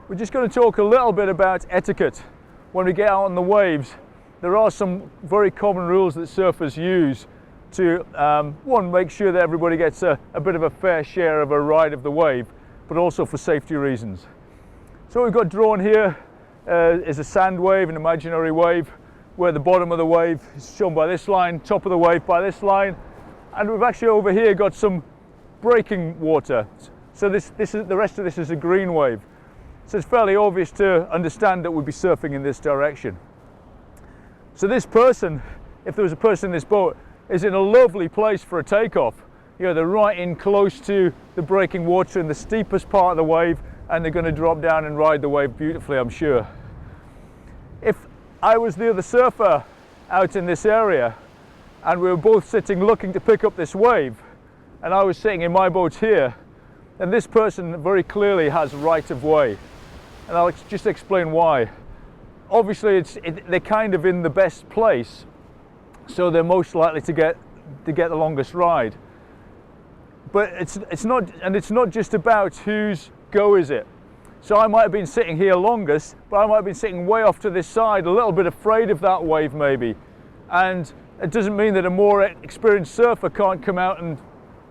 We're just going to talk a little bit about etiquette when we get out on the waves. There are some very common rules that surfers use to, one, make sure that everybody gets a bit of a fair share of a ride of the wave, but also for safety reasons. So what we've got drawn here is a sand wave, an imaginary wave, where the bottom of the wave is shown by this line, top of the wave by this line, and we've actually over here got some breaking water. So this is the rest of this is a green wave. So it's fairly obvious to understand that we'd be surfing in this direction. So this person, if there was a person in this boat, is in a lovely place for a takeoff. You know, they're right in close to the breaking water in the steepest part of the wave, and they're going to drop down and ride the wave beautifully, I'm sure. If I was the other surfer out in this area, and we were both sitting looking to pick up this wave, and I was sitting in my boat here, then this person very clearly has right of way. And I'll just explain why. Obviously, they're kind of in the best place, so they're most likely to get the longest ride. But it's not just about whose go is it. So I might have been sitting here longest, but I might have been sitting way off to this side, a little bit afraid of that wave maybe. And it doesn't mean that a more experienced surfer can't come out and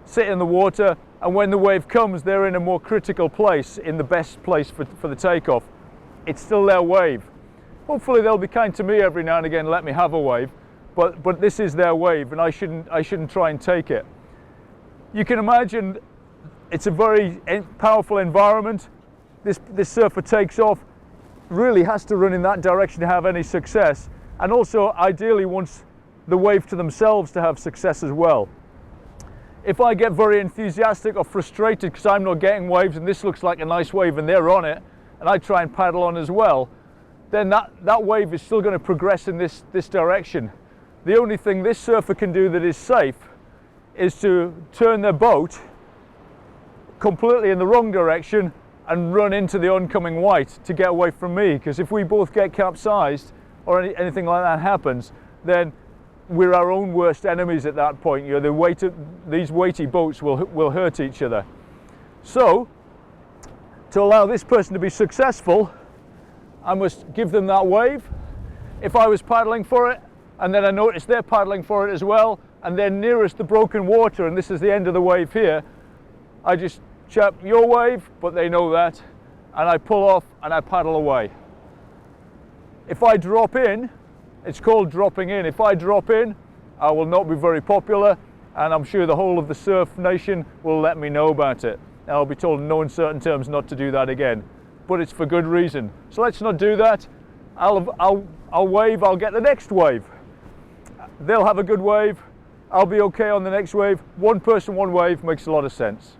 sit in the water, and when the wave comes, they're in a more critical place, in the best place for the takeoff. It's still their wave. Hopefully they'll be kind to me every now and again, let me have a wave, but this is their wave, and I shouldn't try and take it. You can imagine it's a very powerful environment. This surfer takes off, really has to run in that direction to have any success, and also ideally wants the wave to themselves to have success as well. If I get very enthusiastic or frustrated because I'm not getting waves and this looks like a nice wave and they're on it, and I try and paddle on as well, then that wave is still going to progress in this direction. The only thing this surfer can do that is safe is to turn their boat completely in the wrong direction and run into the oncoming white to get away from me, because if we both get capsized or anything like that happens, then we're our own worst enemies at that point. You know, these weighty boats will hurt each other. So, to allow this person to be successful, I must give them that wave. If I was paddling for it, and then I notice they're paddling for it as well, and they're nearest the broken water, and this is the end of the wave here, I just chirp your wave, but they know that, and I pull off and I paddle away. If I drop in, it's called dropping in. If I drop in, I will not be very popular, and I'm sure the whole of the surf nation will let me know about it. And I'll be told in no uncertain terms not to do that again, but it's for good reason. So let's not do that. I'll wave, I'll get the next wave. They'll have a good wave, I'll be okay on the next wave. One person, one wave makes a lot of sense.